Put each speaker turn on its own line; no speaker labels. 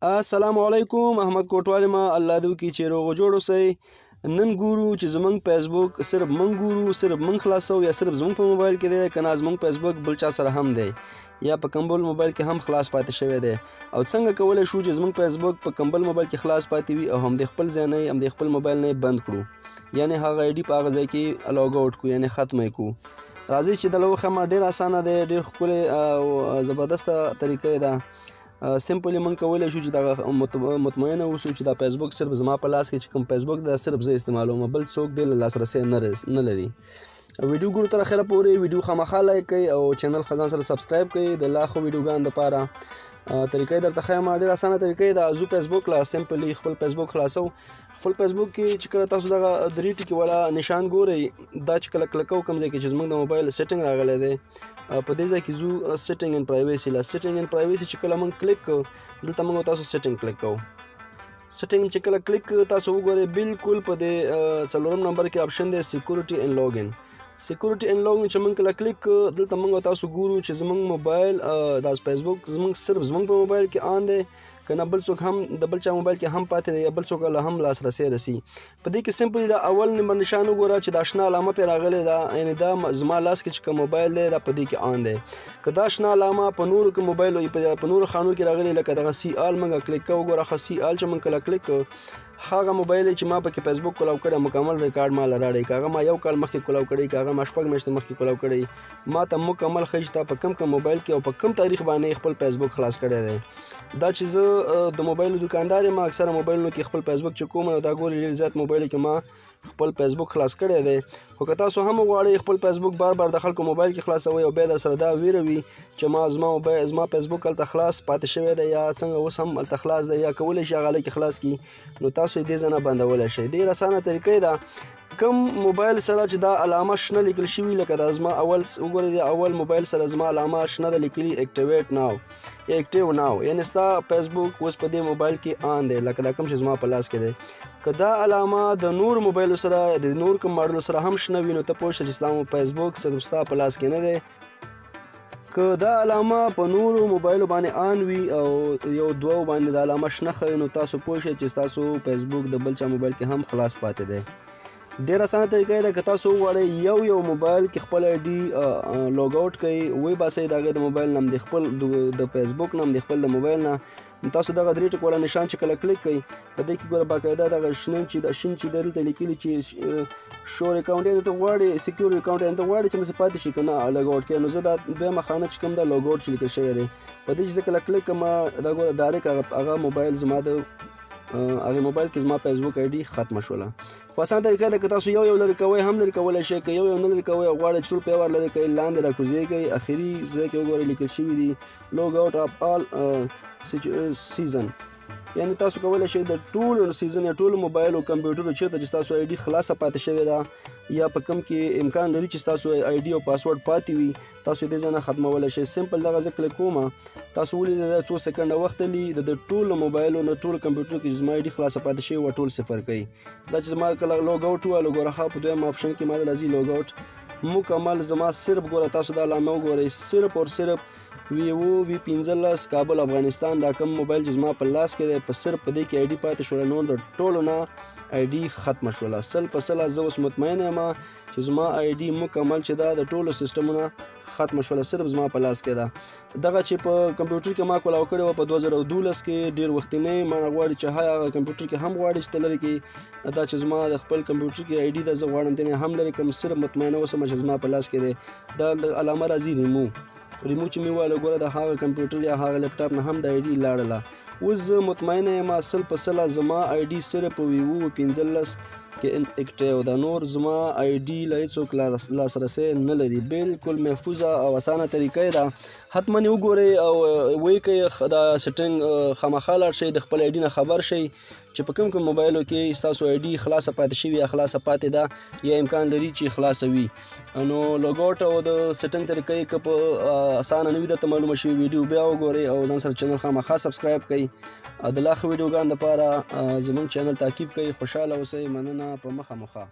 السلام علیکم، احمد کوټوال ما. الله دې وکړي چې روغ جوړ اوسئ. نن ګورو چې زمونږ فیسبوک صرف موږ ګورو، صرف موږ خلاصو، یا صرف زمونږ په موبایل کې دی، که نه زمونږ فیسبوک بل چا سره هم دی، یا په کوم بل موبایل کې هم خلاص پاتې شوی دی. او څنګه کولی شو چې زمونږ فیسبوک په کوم بل موبایل کې خلاص پاتې وي او هم د خپل ځای نه هم د خپل موبایل نه بند کړو، یعنی هغه آی ډي په هغه ځای کې لوګ آوټ کړو، یعنی ختم یې کړو. راځئ چې دلته وښیم. ډېر اسانه دی، ډېر ښکلی او زبردسته طریقه ده. سمپلی موږ کولی شو چې دغه مطمئنه اوسو چې دا فیسبوک صرف زما په لاس کې چې کوم فیسبوک دا صرف زه استعمالوم، بل څوک دې له لاسرسی نه لري. ویډیو ګورو تر اخره پورې. ویډیو خامخا لایک کړئ او چینل ځان سره سبسکرایب کړئ د لا ښو ویډیوګانو دپاره. طریقه یې درته ښیم، ډېره اسانه طریقه ده. زو فیسبوک له سمپلی خپل فیسبوک خلاصو. خپل فیسبوک کې چې کله تاسو دغه درې ټکي والا نشان ګورئ، دا چې کله کلک کوو کوم ځای کې چې زموږ د موبایل سیټنګ راغلی دی، په دې ځای کې ځو سیټنګ اینډ پرایویسي. له سیټنګ اینډ پرایویسي چې کله موږ کلیک کوو، دلته موږ تاسو سیټنګ کلیک کوو. سیټنګ چې کله کلیک تاسو وګورئ، بالکل په دې 4 نمبر کې آپشن دی سیکورټي اینډ لاګین. سیکورټي اینډ لاګین چې موږ کله کلیک کړو، دلته موږ تاسو ګورو چې زموږ موبایل دا فیسبوک صرف زموږ په موبایل کې آن دی، که نه بل څوک هم د بل چا موبایل کې هم پاتې دی، یا بل څوک له هم لاسرسی رسي. په دې کې سمپلی دا اول نمبر نشان وګوره چې دا شنه علامه پرې راغلې ده، یعنی دا زما لاس کې چې کوم موبایل دی دا په دې کې آن دی. که دا شنه علامه په نورو کې موبایل په نورو خانو کې راغلي، لکه دغه سی آل موږ کلیک کوو، وګوره ښه سی آل چې موږ کله کلیک کوو، هغه موبایل چې ما پکې فیسبوک کولاو کړی مکمل ریکارډ ما له راړی، که هغه ما 1 کال مخکې کولاو کړی، که هغه ما 6 میاشتې مخکې کولاو کړی، ما ته مکمل ښیي چې تا په کوم موبایل کې او په کوم تاریخ باندې خپل فیسبوک خلاص کړی دی. دا چې زه د موبایلو دکاندار یم، اکثره موبایلونو کې خپل فیسبوک چې کوم، دا ګوري ډېر زیات موبایل کې ما خپل فیسبوک خلاص کړی دی. خو که تاسو هم وغواړئ خپل فیسبوک بار د خلکو موبایل کې خلاصوئ او بیا در سره دا ویره وي چې زما فیسبوک هلته خلاص پاتې شوی دی، یا څنګه اوس هم هلته خلاص دی، یا کولی شي هغه هلته خلاص کړي، نو تاسو یې دې ځای نه بندولی شئ. ډېر اسانه طریقه ده. کوم موبایل سره چې دا علامه شنه لیکل شوي، لکه دا زما اول وګورئ، د اول موبایل سره زما علامه شنه ده لیکلي اکټیویټ ناو یا اکټیو ناو، یعنی ستا فیسبوک اوس په دې موبایل کې آن دی، لکه دا کوم چې زما په لاس کې دی. که دا علامه د نور موبایلو سره د نور کوم ماډلو سره هم شنه وي، نو ته پوه شه چې ستا فیسبوک صرف ستا په لاس کې نه دی. که دا علامه په نورو موبایلو باندې آن وي او یو دوه باندې دا علامه شنه ښیي، نو تاسو پوه شئ چې ستاسو فیسبوک د بل چا موبایل کې هم خلاص پاتې دی. ډېر اسانه طریقه ده. که تاسو وغواړئ یو موبایل کې خپل آی ډي لوګ آوټ کړئ، وی باسئ د هغې د موبایل نه، د خپل د فیسبوک نه، د خپل د موبایل نه، تاسو دغه 3 ټکو والا نشان چې کله کلیک کړئ، په دې کې ګوره باقاعده دغه شین چې دلته لیکلي چې شور اکاونټ، یعنې ته غواړې سیکیور اکاونټ، یعنې ته غواړې چې داسې پاتې شي که نه لوګ آوټ کړې، نو زه دا دویمه خانه چې کوم دا لوګ آوټ چې لیکل شوی دی، په دې چې زه کله کلیک کړم، دا ګوره ډایرکټ هغه موبایل زما د هغې موبایل کې زما فیسبوک آی ډي ختمه شوله. خو اسانه طریقه ده. که تاسو یو لرې کوئ هم لرې کولی شئ، که یو نه لرې کوئ او غواړئ چې ټول په یو وار لرې کړئ، لاندې راکوزېږئ، اخري ځای کې وګورئ لیکل شوي دي لوګ آوټ اف آل سیزن، یعنی تاسو کولی شئ د ټولو سیزن یا ټولو موبایل او کمپیوټرو چېرته چې ستاسو آی ډي خلاصه پاتې شوې ده، یا په کوم کې امکان لري چې ستاسو آی ډي او پاسورډ پاتې وي، تاسو یې دې ځای نه ختمولی شئ. سمپل دغه زه کلیک کوم، تاسو ولیدئ دا 2 سکنډه وخت لي، د ټولو موبایلو نه ټولو کمپیوټرو کې چې زما آی ډي خلاصه پاتې شوې وه ټول صفر کوي. دا چې زما کله لوګ آوټ وویل، ګوره ښه په دویم آپشن کې ما راځي لوګ آوټ مکمل زما صرف ګوره تاسو دا علامه وګورئ، صرف اور صرف V15 کابل افغانستان دا کوم موبایل چې زما په لاس کې دی، په صرف په دې کې آی ډي پاتې شوله، نور د ټولو نه آی ډي ختمه شوله. 100% زه اوس مطمئن یم چې زما آی ډي مکمل چې دا د ټولو سیسټمونه ختمه شوله، صرف زما په لاس کې ده. دغه چې په کمپیوټر کې ما کولاو کړې وه په 2012 کې، ډېر وختینی ما غواړي چې هغه کمپیوټر کې هم غواړي چې ته لرې کړي، دا چې زما د خپل کمپیوټر کې آی ډي ده، زه غواړم ځینې هم لرې کړم، صرف مطمئنه اوسم چې زما په لاس کې دی. دا د علامه راځي ریمو چې مې وویل، ګوره د هغه کمپیوټر یا هغه لیپټاپ نه هم د آی ډي لاړله. اوس زه مطمئنه یم 100% زما آی ډي صرف په V15 کې اکټیو ده، نور زما آی ډي له هېڅوک لاسرسی نه لري. بالکل محفوظه او اسانه طریقه ده. حتما یې وګورئ او ویې کوئ دا سیټنګ خامخا لاړ شئ، د خپل آی ډي نه خبر شئ چې په کوم موبایلو کې ستاسو آی ډي خلاصه پاتې شوي یا خلاصه پاتې ده، یا امکان لري چې خلاصه وي. نو لوګ آوټ او د سیټنګ طریقه یې که په اسانه نه وي درته معلومه شوي، ویډیو بیا وګورئ او ځان سره چینل خامخا سبسکرایب کړئ. د لا ښه ویډیوګانو دپاره زموږ چینل تعقیب کړئ. خوشحاله اوسئ. مننه. په مخه.